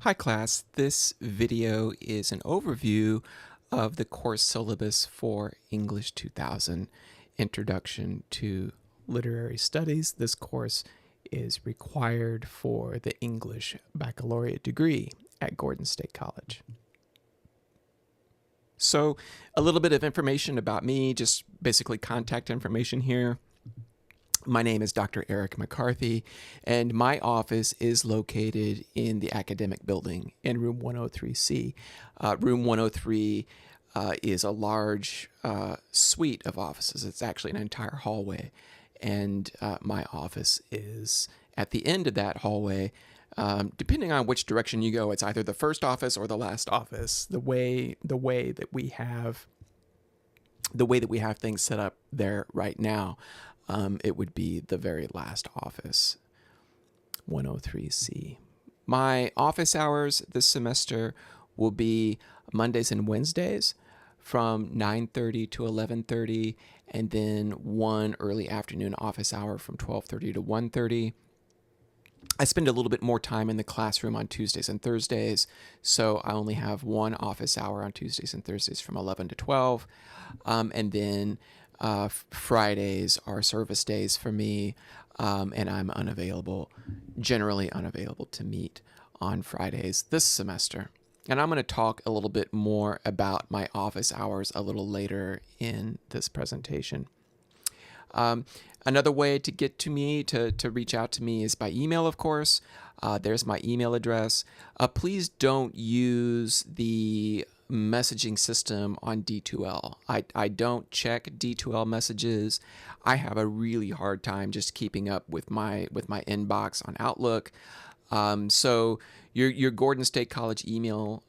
Hi class, this video is an overview of the course syllabus for English 2000, Introduction to Literary Studies. This course is required for the English baccalaureate degree at Gordon State College. So a little bit of information about me, just basically contact information here. My name is Dr. Eric McCarthy, and my office is located in the academic building in room 103C. Room 103 is a large suite of offices. It's actually an entire hallway, and my office is at the end of that hallway. Depending on which direction you go, it's either the first office or the last office. The way that we have things set up there right now, it would be the very last office, 103C. My office hours this semester will be Mondays and Wednesdays from 9:30 to 11:30, and then one early afternoon office hour from 12:30 to 1:30. I spend a little bit more time in the classroom on Tuesdays and Thursdays, so I only have one office hour on Tuesdays and Thursdays from 11 to 12, and then Fridays are service days for me, and I'm generally unavailable to meet on Fridays this semester. And I'm going to talk a little bit more about my office hours a little later in this presentation. Another way to get to me, to reach out to me, is by email, of course. There's my email address. Please don't use the messaging system on D2L. I don't check D2L messages. I have a really hard time just keeping up with my inbox on Outlook. So your Gordon State College email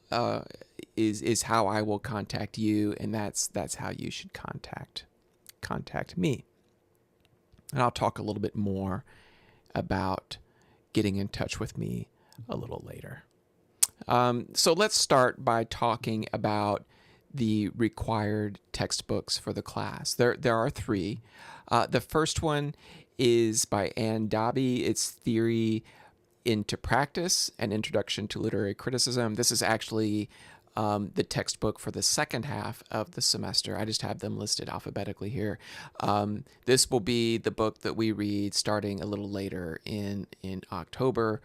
is how I will contact you, and that's how you should contact me. And I'll talk a little bit more about getting in touch with me a little later. So let's start by talking about the required textbooks for the class. There are three. The first one is by Ann Dobby. It's Theory into Practice, an Introduction to Literary Criticism. This is actually the textbook for the second half of the semester. I just have them listed alphabetically here. This will be the book that we read starting a little later in October,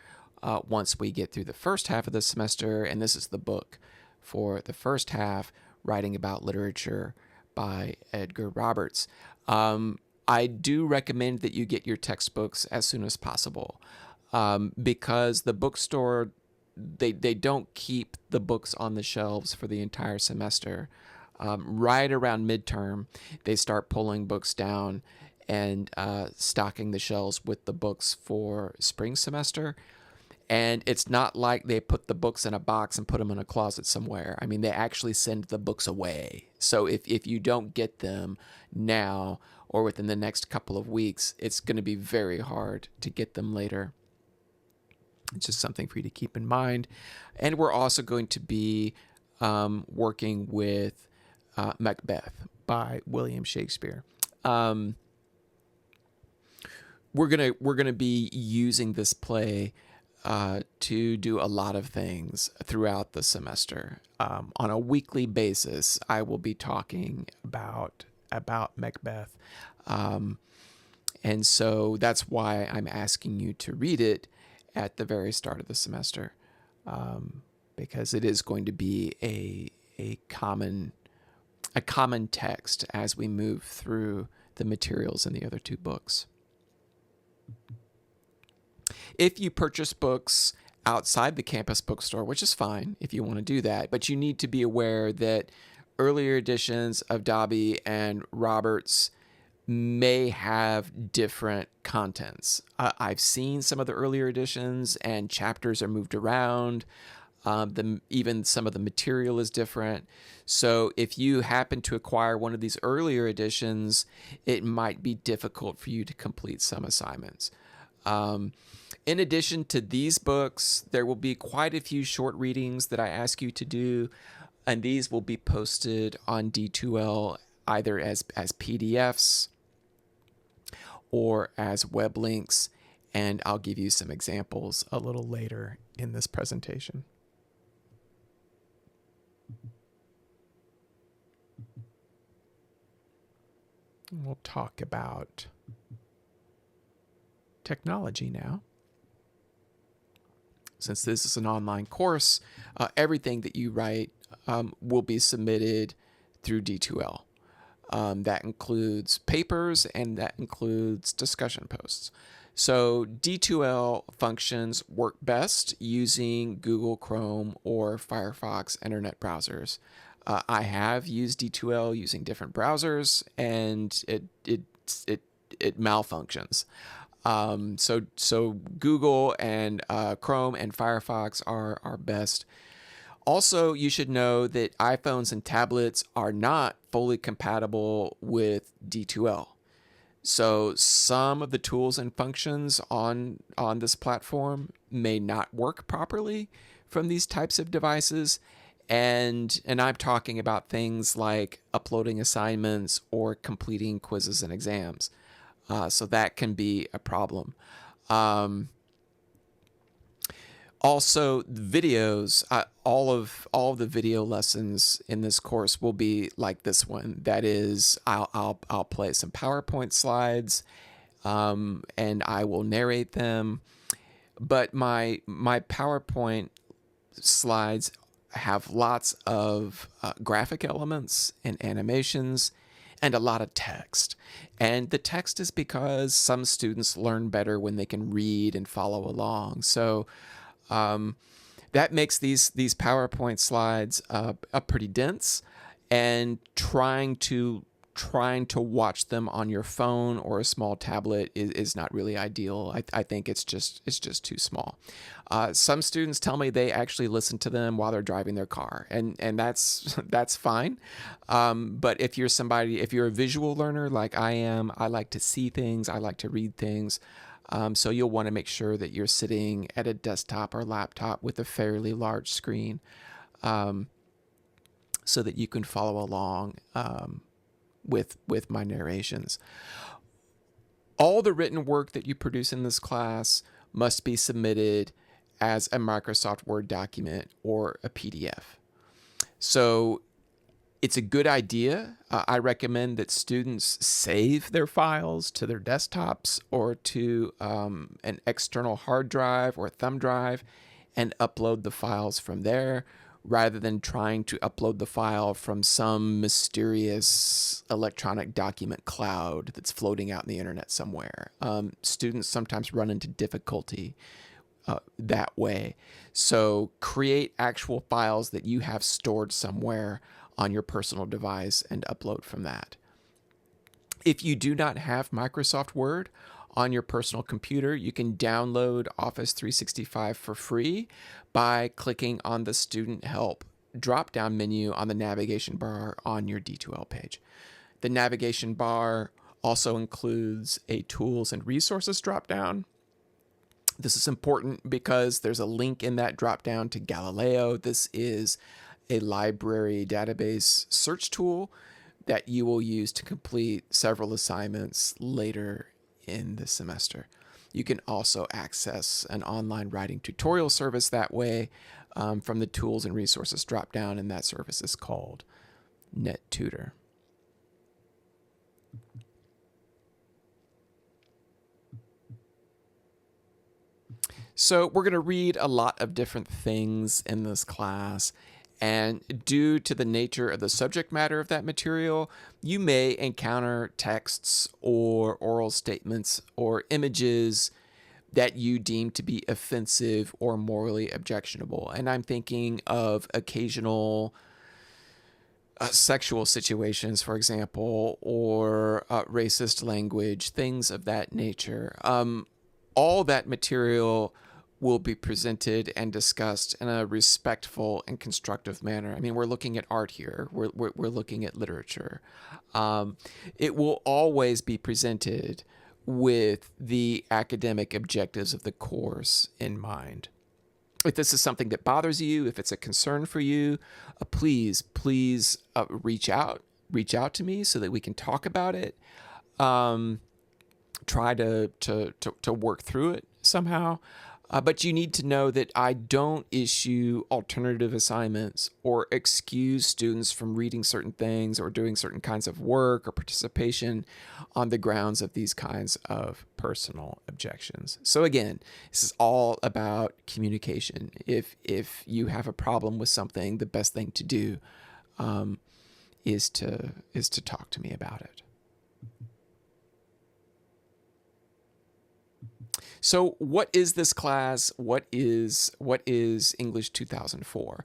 once we get through the first half of the semester, and this is the book for the first half, Writing About Literature by Edgar Roberts. I do recommend that you get your textbooks as soon as possible, because the bookstore, they don't keep the books on the shelves for the entire semester. Right around midterm, they start pulling books down and stocking the shelves with the books for spring semester. And it's not like they put the books in a box and put them in a closet somewhere. I mean, they actually send the books away. So if you don't get them now or within the next couple of weeks, it's going to be very hard to get them later. It's just something for you to keep in mind. And we're also going to be working with Macbeth by William Shakespeare. We're gonna be using this play to do a lot of things throughout the semester. On a weekly basis, I will be talking about Macbeth, and so that's why I'm asking you to read it at the very start of the semester, because it is going to be a common text as we move through the materials in the other two books. If you purchase books outside the campus bookstore, which is fine if you want to do that, but you need to be aware that earlier editions of Dobby and Roberts may have different contents. I've seen some of the earlier editions, and chapters are moved around. Even some of the material is different. So if you happen to acquire one of these earlier editions, it might be difficult for you to complete some assignments. In addition to these books, there will be quite a few short readings that I ask you to do, and these will be posted on D2L either as PDFs or as web links, and I'll give you some examples a little later in this presentation. We'll talk about technology now. Since this is an online course, everything that you write will be submitted through D2L. That includes papers and that includes discussion posts. So D2L functions work best using Google Chrome or Firefox internet browsers. I have used D2L using different browsers, and it malfunctions. So Google and Chrome and Firefox are best. Also, you should know that iPhones and tablets are not fully compatible with D2L. So some of the tools and functions on this platform may not work properly from these types of devices. And I'm talking about things like uploading assignments or completing quizzes and exams. So that can be a problem. Also, videos, all of the video lessons in this course will be like this one. That is, I'll play some PowerPoint slides, and I will narrate them. But my PowerPoint slides have lots of graphic elements and animations and a lot of text. And the text is because some students learn better when they can read and follow along. So that makes these PowerPoint slides pretty dense, and trying to watch them on your phone or a small tablet is not really ideal. I think it's just too small. Some students tell me they actually listen to them while they're driving their car, and that's fine. But if you're a visual learner like I am, I like to see things, I like to read things. So you'll want to make sure that you're sitting at a desktop or laptop with a fairly large screen, so that you can follow along with my narrations. All the written work that you produce in this class must be submitted as a Microsoft Word document or a PDF. So it's a good idea. I recommend that students save their files to their desktops or to an external hard drive or thumb drive and upload the files from there, rather than trying to upload the file from some mysterious electronic document cloud that's floating out in the internet somewhere. Students sometimes run into difficulty that way. So create actual files that you have stored somewhere on your personal device and upload from that. If you do not have Microsoft Word on your personal computer, you can download Office 365 for free by clicking on the Student Help drop-down menu on the navigation bar on your D2L page. The navigation bar also includes a Tools and Resources drop-down. This is important because there's a link in that drop-down to Galileo. This is a library database search tool that you will use to complete several assignments later in the semester. You can also access an online writing tutorial service that way from the Tools and Resources drop-down, and that service is called NetTutor. So we're going to read a lot of different things in this class, and due to the nature of the subject matter of that material, you may encounter texts or oral statements or images that you deem to be offensive or morally objectionable. And I'm thinking of occasional sexual situations, for example, or racist language, things of that nature. All that material will be presented and discussed in a respectful and constructive manner. I mean, we're looking at art here. We're looking at literature. It will always be presented with the academic objectives of the course in mind. If this is something that bothers you, if it's a concern for you, please reach out to me so that we can talk about it. Try to work through it somehow. But you need to know that I don't issue alternative assignments or excuse students from reading certain things or doing certain kinds of work or participation on the grounds of these kinds of personal objections. So again, this is all about communication. If you have a problem with something, the best thing to do is to talk to me about it. So what is this class? What is English 2004?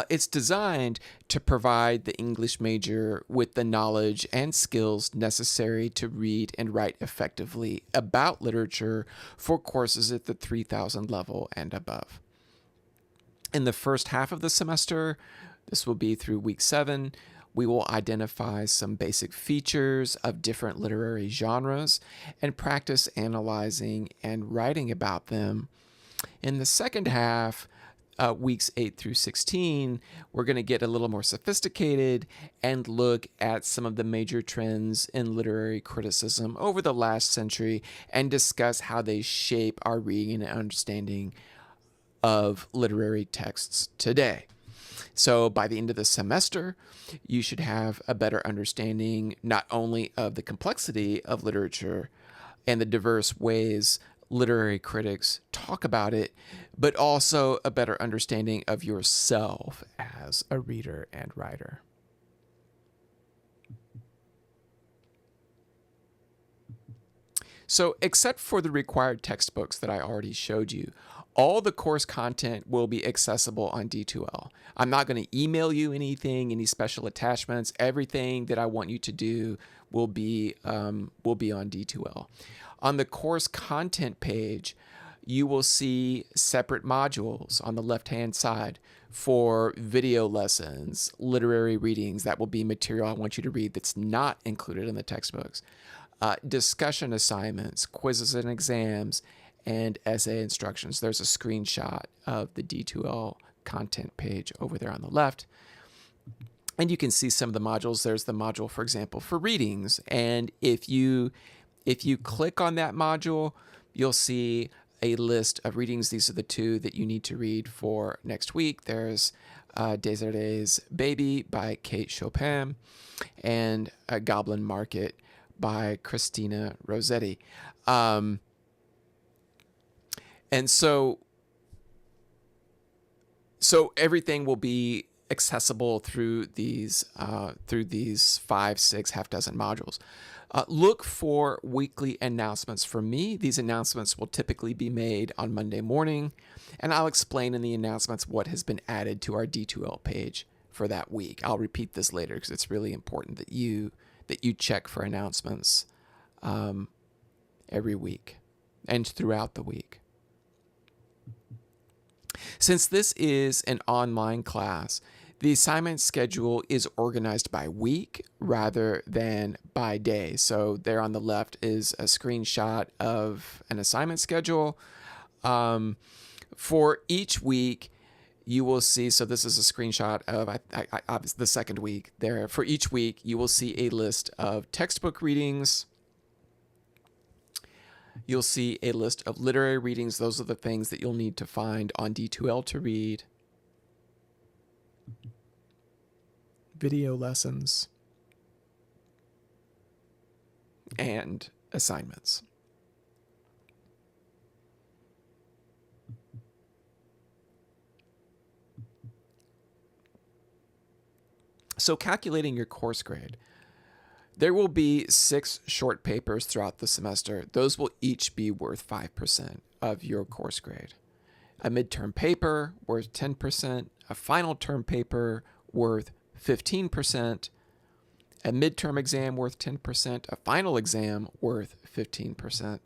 It's designed to provide the English major with the knowledge and skills necessary to read and write effectively about literature for courses at the 3000 level and above. In the first half of the semester, this will be through week 7, we will identify some basic features of different literary genres and practice analyzing and writing about them. In the second half, weeks 8 through 16, we're going to get a little more sophisticated and look at some of the major trends in literary criticism over the last century and discuss how they shape our reading and understanding of literary texts today. So by the end of the semester, you should have a better understanding not only of the complexity of literature and the diverse ways literary critics talk about it, but also a better understanding of yourself as a reader and writer. So except for the required textbooks that I already showed you, all the course content will be accessible on D2L. I'm not going to email you anything, any special attachments. Everything that I want you to do will be on D2L. On the course content page, you will see separate modules on the left-hand side for video lessons, literary readings. That will be material I want you to read that's not included in the textbooks. Discussion assignments, quizzes and exams, and essay instructions. There's a screenshot of the D2L content page over there on the left. And you can see some of the modules. There's the module, for example, for readings. And if you click on that module, you'll see a list of readings. These are the 2 that you need to read for next week. There's Desirdee's Baby by Kate Chopin and Goblin Market by Christina Rossetti. And so everything will be accessible through these 5, 6, half dozen modules. Look for weekly announcements from me. These announcements will typically be made on Monday morning, and I'll explain in the announcements what has been added to our D2L page for that week. I'll repeat this later because it's really important that you check for announcements every week and throughout the week. Since this is an online class, the assignment schedule is organized by week rather than by day. So there on the left is a screenshot of an assignment schedule. For each week, you will see, so this is a screenshot of the second week there. For each week, you will see a list of textbook readings. You'll see a list of literary readings. Those are the things that you'll need to find on D2L to read. Video lessons. And assignments. So calculating your course grade. There will be 6 short papers throughout the semester. Those will each be worth 5% of your course grade. A midterm paper worth 10%, a final term paper worth 15%, a midterm exam worth 10%, a final exam worth 15%,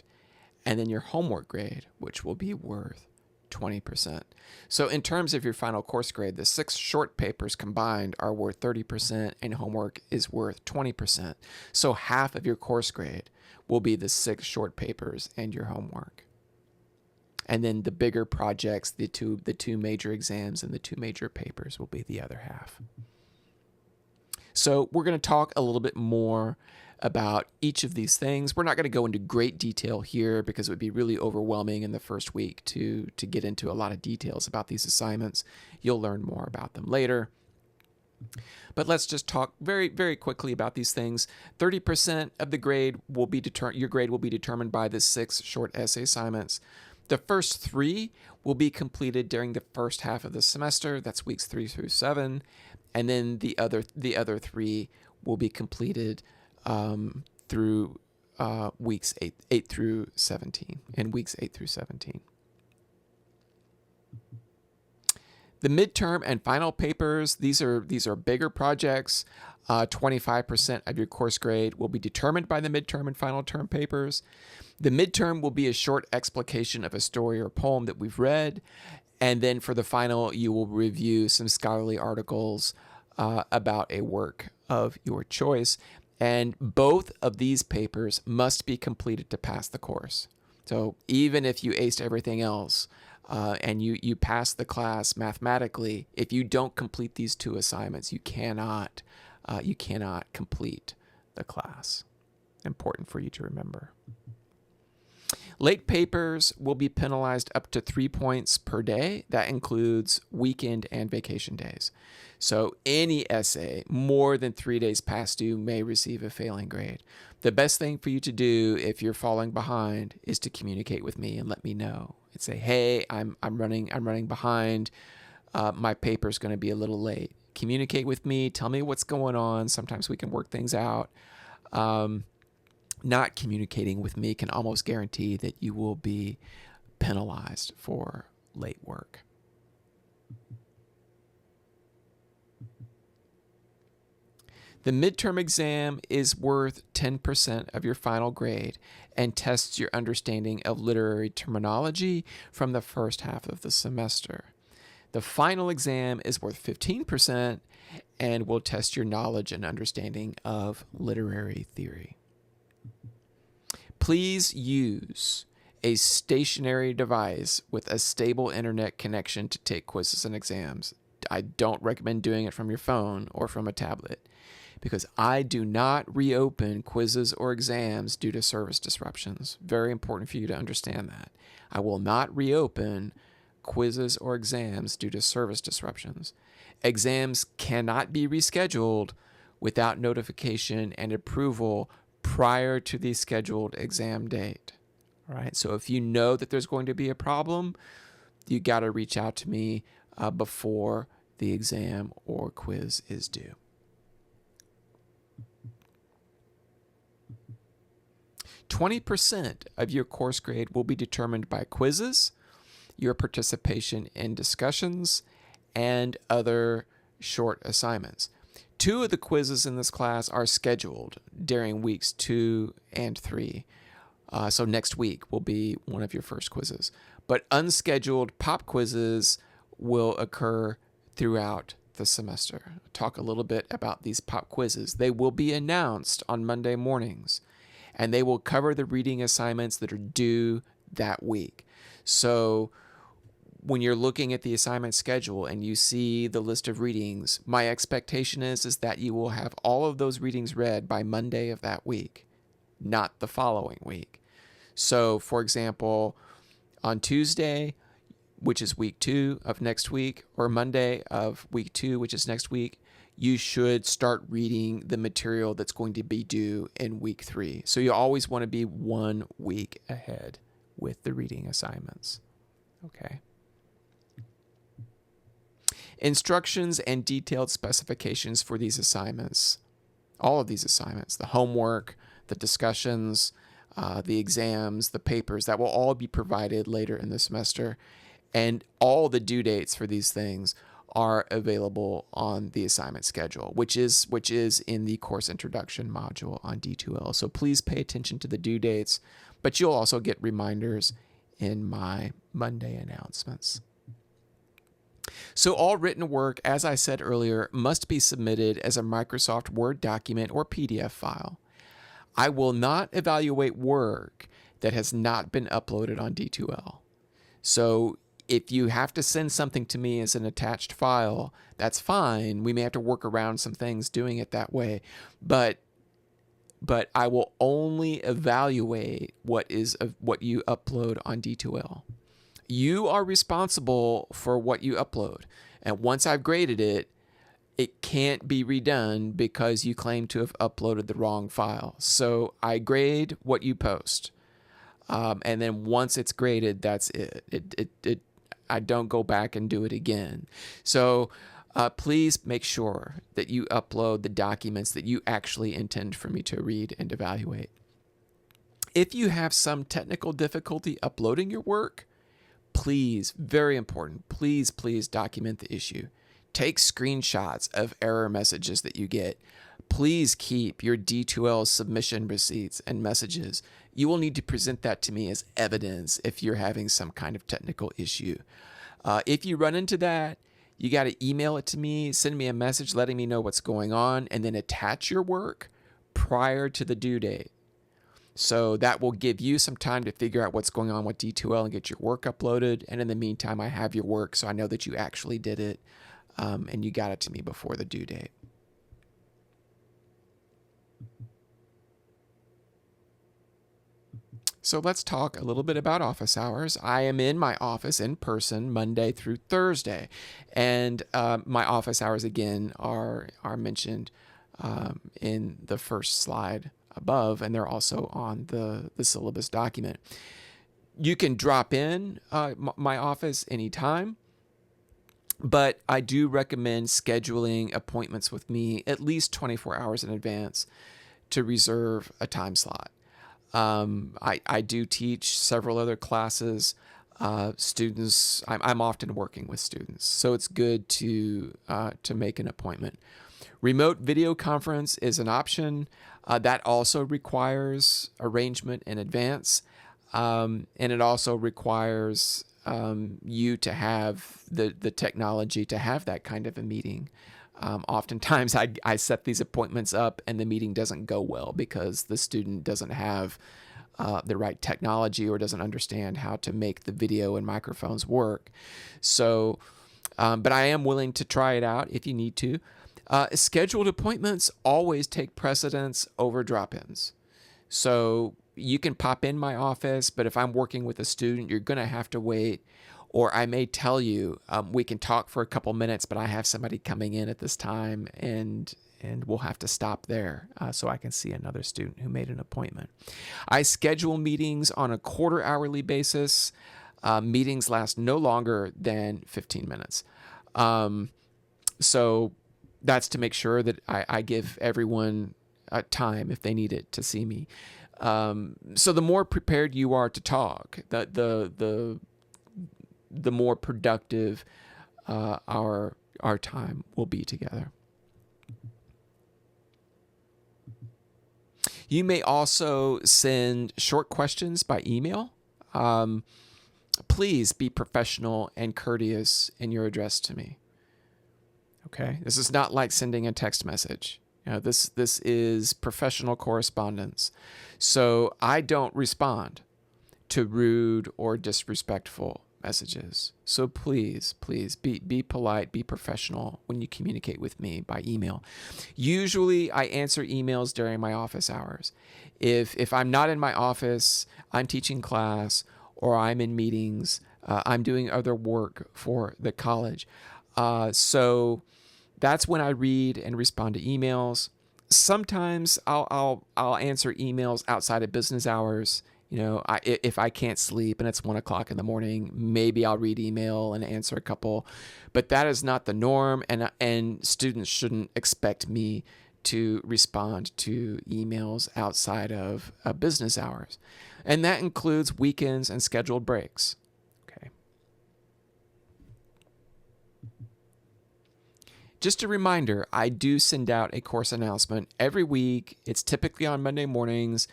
and then your homework grade, which will be worth 20%. So in terms of your final course grade, the 6 short papers combined are worth 30% and homework is worth 20%. So half of your course grade will be the 6 short papers and your homework. And then the bigger projects, the two major exams and the 2 major papers will be the other half. So we're going to talk a little bit more about each of these things. We're not going to go into great detail here because it would be really overwhelming in the first week to get into a lot of details about these assignments. You'll learn more about them later. But let's just talk very, very quickly about these things. 30% of the grade will be your grade will be determined by the 6 short essay assignments. The first 3 will be completed during the first half of the semester. That's weeks 3 through 7. And then the other 3 will be completed through weeks 8 through 17, and weeks 8 through 17. The midterm and final papers, these are bigger projects. 25% of your course grade will be determined by the midterm and final term papers. The midterm will be a short explication of a story or poem that we've read. And then for the final, you will review some scholarly articles about a work of your choice. And both of these papers must be completed to pass the course. So even if you aced everything else and you pass the class mathematically, if you don't complete these 2 assignments, you cannot complete the class. Important for you to remember. Late papers will be penalized up to 3 points per day. That includes weekend and vacation days. So any essay more than 3 days past due may receive a failing grade. The best thing for you to do if you're falling behind is to communicate with me and let me know. And say, hey, I'm running behind. My paper's going to be a little late. Communicate with me. Tell me what's going on. Sometimes we can work things out. Not communicating with me can almost guarantee that you will be penalized for late work. The midterm exam is worth 10% of your final grade and tests your understanding of literary terminology from the first half of the semester. The final exam is worth 15% and will test your knowledge and understanding of literary theory. Please use a stationary device with a stable internet connection to take quizzes and exams. I don't recommend doing it from your phone or from a tablet because I do not reopen quizzes or exams due to service disruptions. Very important for you to understand that. I will not reopen quizzes or exams due to service disruptions. Exams cannot be rescheduled without notification and approval prior to the scheduled exam date. All right. So if you know that there's going to be a problem, you got to reach out to me before the exam or quiz is due. %20 of your course grade will be determined by quizzes, your participation in discussions, and other short assignments. 2 of the quizzes in this class are scheduled during weeks 2 and 3. So next week will be one of your first quizzes. But unscheduled pop quizzes will occur throughout the semester. I'll talk a little bit about these pop quizzes. They will be announced on Monday mornings, and they will cover the reading assignments that are due that week. So when you're looking at the assignment schedule and you see the list of readings, my expectation is that you will have all of those readings read by Monday of that week, not the following week. So, for example, on Tuesday, which is week 2 of next week, or Monday of week 2, which is next week, you should start reading the material that's going to be due in week 3. So you always want to be 1 week ahead with the reading assignments. Okay. Instructions and detailed specifications for these assignments, all of these assignments, the homework, the discussions, the exams, the papers, that will all be provided later in the semester. And all the due dates for these things are available on the assignment schedule, which is in the course introduction module on D2L. So please pay attention to the due dates, but you'll also get reminders in my Monday announcements. So all written work, as I said earlier, must be submitted as a Microsoft Word document or PDF file. I will not evaluate work that has not been uploaded on D2L. So if you have to send something to me as an attached file, that's fine. We may have to work around some things doing it that way, but I will only evaluate what you upload on D2L. You are responsible for what you upload, and once I've graded it, it can't be redone because you claim to have uploaded the wrong file. So I grade what you post, and then once it's graded, that's it. I don't go back and do it again. So please make sure that you upload the documents that you actually intend for me to read and evaluate. If you have some technical difficulty uploading your work, please, very important, please document the issue. Take screenshots of error messages that you get. Please keep your D2L submission receipts and messages. You will need to present that to me as evidence if you're having some kind of technical issue. If you run into that, you got to email it to me, send me a message letting me know what's going on, and then attach your work prior to the due date. So that will give you some time to figure out what's going on with D2L and get your work uploaded. And in the meantime, I have your work, so I know that you actually did it, and you got it to me before the due date. So let's talk a little bit about office hours. I am in my office in person Monday through Thursday, and my office hours again are mentioned in the first slide above, and they're also on the syllabus document. You can drop in my office anytime, but I do recommend scheduling appointments with me at least 24 hours in advance to reserve a time slot. I do teach several other classes. Students, I'm often working with students, so it's good to make an appointment. Remote video conference is an option. That also requires arrangement in advance, and it also requires you to have the technology to have that kind of a meeting. Oftentimes I set these appointments up and the meeting doesn't go well because the student doesn't have the right technology or doesn't understand how to make the video and microphones work. So, but I am willing to try it out if you need to. Scheduled appointments always take precedence over drop-ins. So you can pop in my office, but if I'm working with a student, you're going to have to wait. Or I may tell you, we can talk for a couple minutes, but I have somebody coming in at this time, and we'll have to stop there so I can see another student who made an appointment. I schedule meetings on a quarter hourly basis. Meetings last no longer than 15 minutes. So that's to make sure that I give everyone time if they need it to see me. So the more prepared you are to talk, the more productive our time will be together. You may also send short questions by email. Please be professional and courteous in your address to me. Okay, this is not like sending a text message. This is professional correspondence. So I don't respond to rude or disrespectful messages. So please be polite, be professional when you communicate with me by email. Usually I answer emails during my office hours. If I'm not in my office, I'm teaching class or I'm in meetings, I'm doing other work for the college. So that's when I read and respond to emails. Sometimes I'll answer emails outside of business hours. If I can't sleep and it's 1 o'clock in the morning, maybe I'll read email and answer a couple, but that is not the norm. And students shouldn't expect me to respond to emails outside of business hours. And that includes weekends and scheduled breaks. Okay. Just a reminder, I do send out a course announcement every week. It's typically on Monday mornings,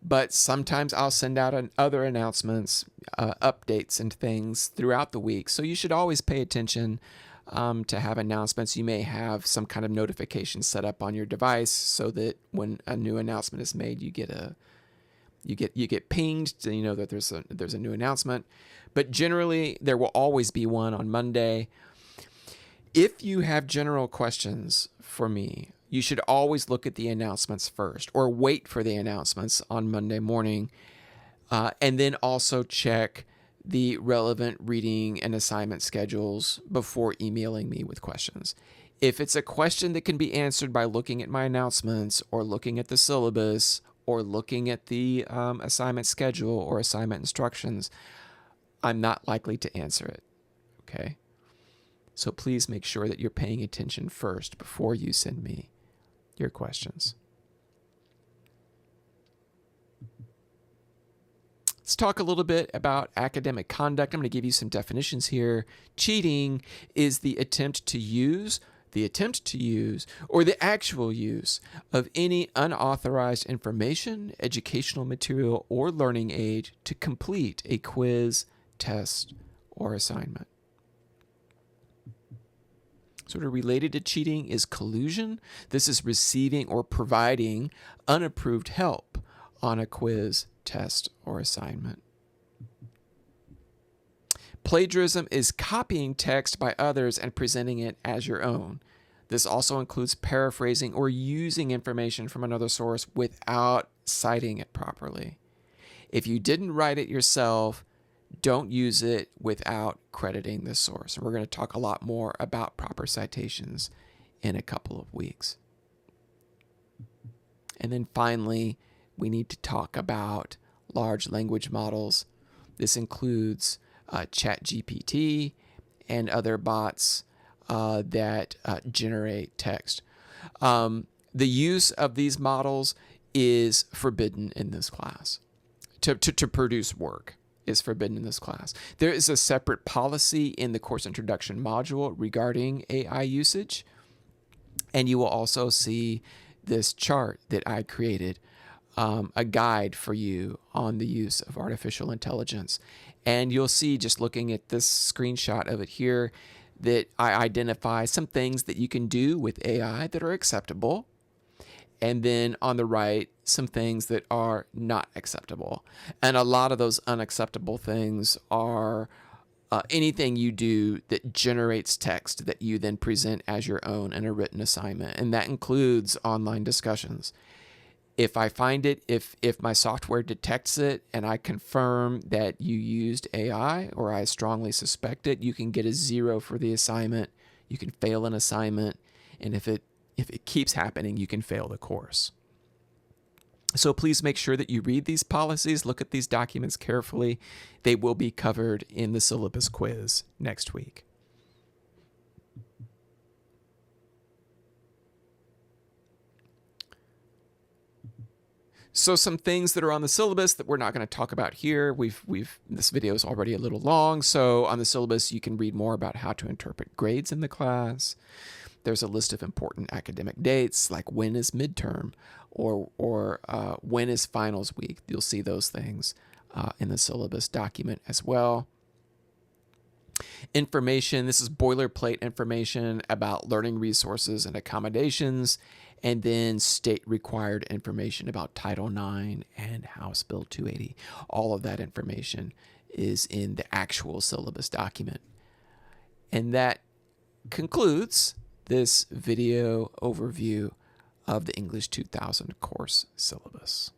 but sometimes I'll send out other announcements, updates and things throughout the week. So you should always pay attention to have announcements. You may have some kind of notification set up on your device so that when a new announcement is made, you get pinged to that there's a new announcement. But generally, there will always be one on Monday. If you have general questions for me, you should always look at the announcements first, or wait for the announcements on Monday morning, and then also check the relevant reading and assignment schedules before emailing me with questions. If it's a question that can be answered by looking at my announcements or looking at the syllabus or looking at the assignment schedule or assignment instructions, I'm not likely to answer it, okay? So please make sure that you're paying attention first before you send me your questions. Let's talk a little bit about academic conduct. I'm going to give you some definitions here. Cheating is the attempt to use, or the actual use of any unauthorized information, educational material, or learning aid to complete a quiz, test, or assignment. Sort of related to cheating is collusion. This is receiving or providing unapproved help on a quiz, test, or assignment. Plagiarism is copying text by others and presenting it as your own. This also includes paraphrasing or using information from another source without citing it properly. If you didn't write it yourself, don't use it without crediting the source. And we're going to talk a lot more about proper citations in a couple of weeks. And then finally, we need to talk about large language models. This includes ChatGPT and other bots that generate text. The use of these models is forbidden in this class. To produce work is forbidden in this class. There is a separate policy in the course introduction module regarding AI usage. And you will also see this chart that I created, a guide for you on the use of artificial intelligence. And you'll see, just looking at this screenshot of it here, that I identify some things that you can do with AI that are acceptable. And then on the right, some things that are not acceptable. And a lot of those unacceptable things are anything you do that generates text that you then present as your own in a written assignment. And that includes online discussions. If I find it, if my software detects it and I confirm that you used AI, or I strongly suspect it, you can get a 0 for the assignment. You can fail an assignment. And if it keeps happening, you can fail the course. So please make sure that you read these policies, look at these documents carefully. They will be covered in the syllabus quiz next week. So some things that are on the syllabus that we're not going to talk about here. This video is already a little long. So on the syllabus, you can read more about how to interpret grades in the class. There's a list of important academic dates, like when is midterm or when is finals week. You'll see those things in the syllabus document as well. Information, this is boilerplate information about learning resources and accommodations, and then state required information about Title IX and House Bill 280. All of that information is in the actual syllabus document. And that concludes this video overview of the English 2000 course syllabus.